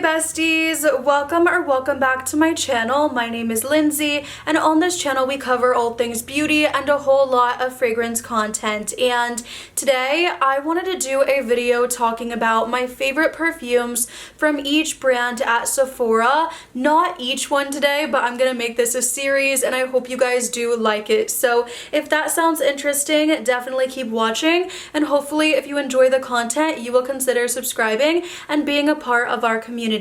besties, welcome back to my channel. My name is Lindsay, and on this channel we cover all things beauty and a whole lot of fragrance content. And today I wanted to do a video talking about my favorite perfumes from each brand at Sephora. Not each one today, but I'm gonna make this a series and I hope you guys do like it. So if that sounds interesting, definitely keep watching, and hopefully if you enjoy the content you will consider subscribing and being a part of our community.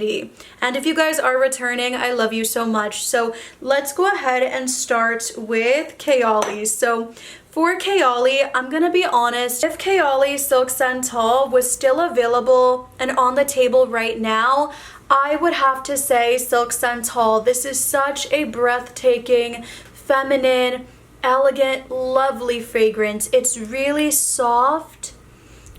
And if you guys are returning, I love you so much. So let's go ahead and start with Kayali. So for Kayali, I'm gonna be honest, if Kayali Silk Santal was still available and on the table right now, I would have to say Silk Santal. This is such a breathtaking, feminine, elegant, lovely fragrance. It's really soft,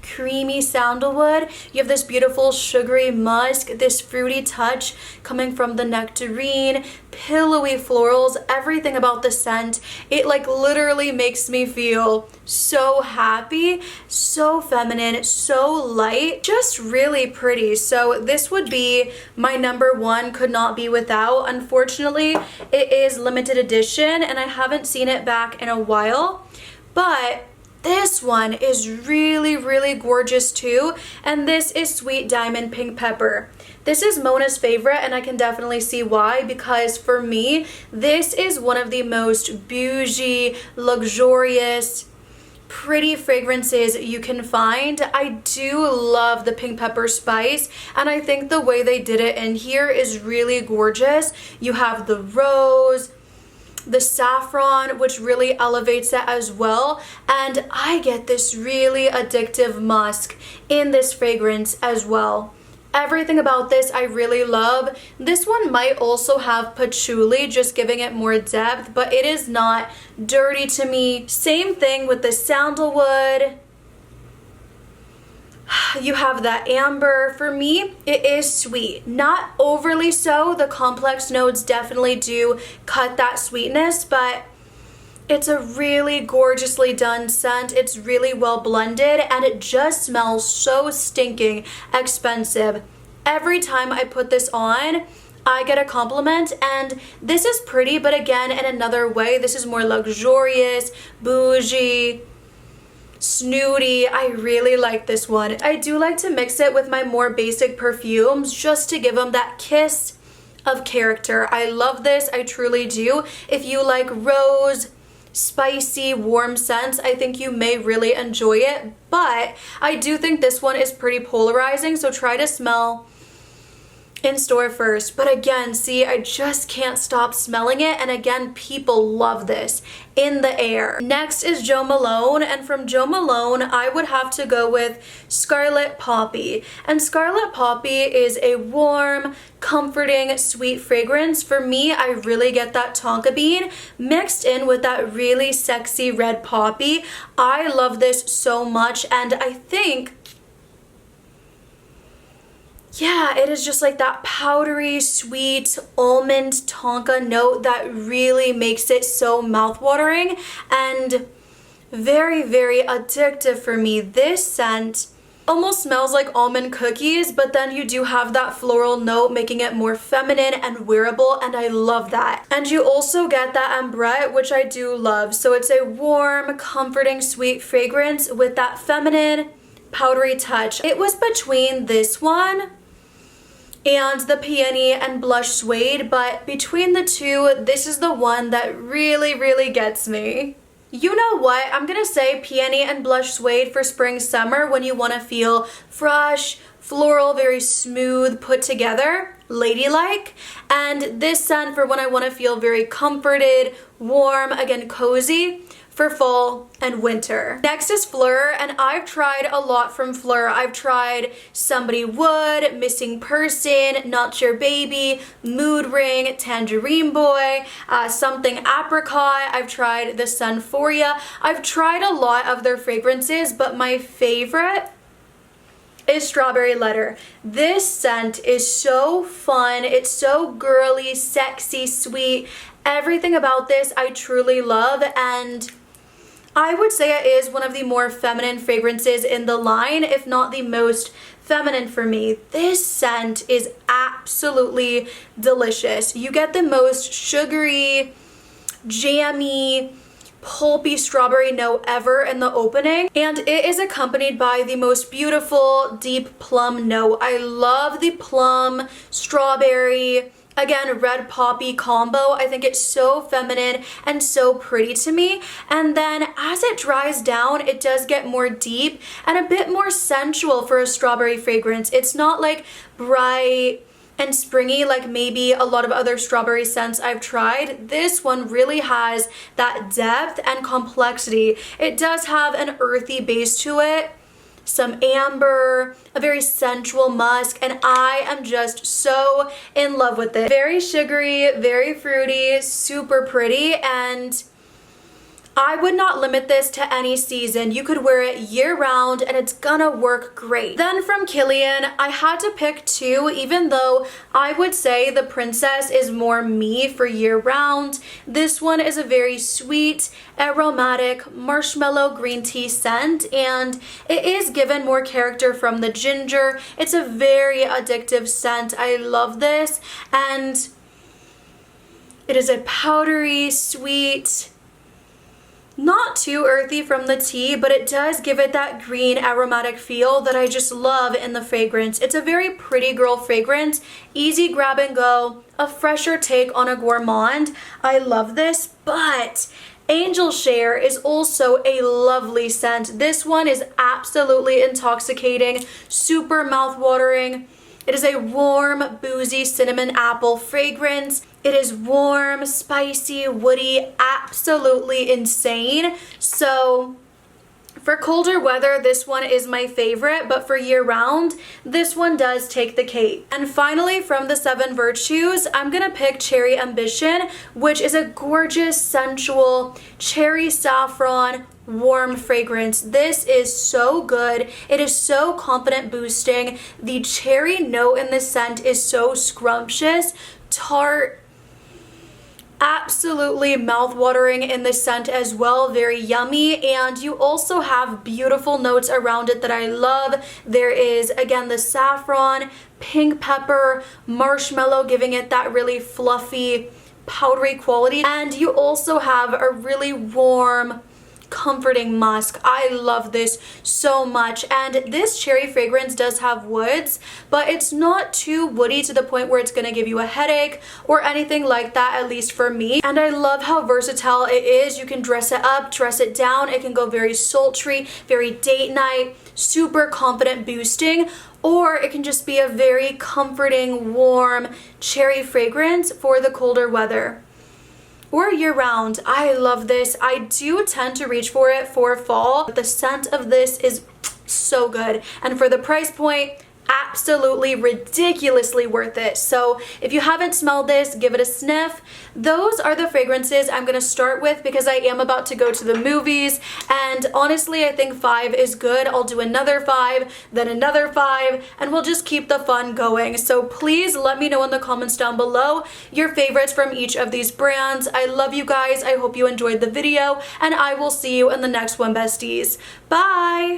creamy sandalwood. You have this beautiful sugary musk, this fruity touch coming from the nectarine, pillowy florals, everything about the scent. It like literally makes me feel so happy, so feminine, so light, just really pretty. So this would be my number one, could not be without. Unfortunately, it is limited edition and I haven't seen it back in a while, but this one is really gorgeous too, and this is Sweet Diamond Pink Pepper. This is Mona's favorite and I can definitely see why, because for me, this is one of the most bougie, luxurious, pretty fragrances you can find. I do love the pink pepper spice, and I think the way they did it in here is really gorgeous. You have the rose, the saffron, which really elevates it as well, and I get this really addictive musk in this fragrance as well. Everything about this I really love. This one might also have patchouli, just giving it more depth, but it is not dirty to me. Same thing with the sandalwood. You have that amber. For me, it is sweet. Not overly so. The complex notes definitely do cut that sweetness, but it's a really gorgeously done scent. It's really well blended, and it just smells so stinking expensive. Every time I put this on, I get a compliment, and this is pretty, but again, in another way, this is more luxurious, bougie, snooty. I really like this one. I do like to mix it with my more basic perfumes just to give them that kiss of character. I love this, I truly do. If you like rose, spicy, warm scents, I think you may really enjoy it, but I do think this one is pretty polarizing, so try to smell in store first. But again, see, I just can't stop smelling it, and again, people love this in the air. Next is Jo Malone, and from Jo Malone I would have to go with Scarlet Poppy. And Scarlet Poppy is a warm, comforting, sweet fragrance. For me, I really get that tonka bean mixed in with that really sexy red poppy. I love this so much, and I think, yeah, it is just like that powdery, sweet almond tonka note that really makes it so mouthwatering and very addictive for me. This scent almost smells like almond cookies, but then you do have that floral note making it more feminine and wearable, and I love that. And you also get that ambrette, which I do love. So it's a warm, comforting, sweet fragrance with that feminine, powdery touch. It was between this one and the Peony and Blush Suede, but between the two, this is the one that really gets me. You know what? I'm gonna say Peony and Blush Suede for spring summer when you want to feel fresh, floral, very smooth, put together, ladylike. And this scent for when I want to feel very comforted, warm, again cozy, for fall and winter. Next is Flur, and I've tried a lot from Flur. I've tried Somebody Would, Missing Person, Not Your Baby, Mood Ring, Tangerine Boy, Something Apricot. I've tried the Sunforia. I've tried a lot of their fragrances, but my favorite is Strawberry Letter. This scent is so fun. It's so girly, sexy, sweet. Everything about this I truly love, and I would say it is one of the more feminine fragrances in the line, if not the most feminine for me. This scent is absolutely delicious. You get the most sugary, jammy, pulpy strawberry note ever in the opening, and it is accompanied by the most beautiful deep plum note. I love the plum, strawberry, again, red poppy combo. I think it's so feminine and so pretty to me. And then as it dries down, it does get more deep and a bit more sensual for a strawberry fragrance. It's not like bright and springy like maybe a lot of other strawberry scents I've tried. This one really has that depth and complexity. It does have an earthy base to it, some amber, a very sensual musk, and I am just so in love with it. Very sugary, very fruity, super pretty, and I would not limit this to any season. You could wear it year round and it's gonna work great. Then from Killian, I had to pick two, even though I would say the Princess is more me for year round. This one is a very sweet, aromatic, marshmallow green tea scent, and it is given more character from the ginger. It's a very addictive scent. I love this, and it is a powdery, sweet, not too earthy from the tea, but it does give it that green aromatic feel that I just love in the fragrance. It's a very pretty girl fragrance, easy grab and go, a fresher take on a gourmand. I love this, but Angel Share is also a lovely scent. This one is absolutely intoxicating, super mouth-watering. It is a warm, boozy cinnamon apple fragrance. It is warm, spicy, woody, absolutely insane. So for colder weather, this one is my favorite, but for year round, this one does take the cake. And finally, from the 7 Virtues, I'm gonna pick Cherry Ambition, which is a gorgeous, sensual, cherry saffron, warm fragrance. This is so good. It is so confident boosting. The cherry note in this scent is so scrumptious, tart, absolutely mouth-watering in the scent as well, very yummy, and you also have beautiful notes around it that I love. There is, again, the saffron, pink pepper, marshmallow, giving it that really fluffy, powdery quality, and you also have a really warm, comforting musk. I love this so much, and this cherry fragrance does have woods, but it's not too woody to the point where it's gonna give you a headache or anything like that, at least for me. And I love how versatile it is. You can dress it up, dress it down. It can go very sultry, very date night, super confident boosting, or it can just be a very comforting, warm cherry fragrance for the colder weather or year round. I love this. I do tend to reach for it for fall, but the scent of this is so good. And for the price point, absolutely ridiculously worth it. So if you haven't smelled this, give it a sniff. Those are the fragrances I'm gonna start with because I am about to go to the movies, and honestly I think 5 is good. I'll do another 5, then another 5, and we'll just keep the fun going. So please let me know in the comments down below your favorites from each of these brands. I love you guys. I hope you enjoyed the video, and I will see you in the next one, besties. Bye!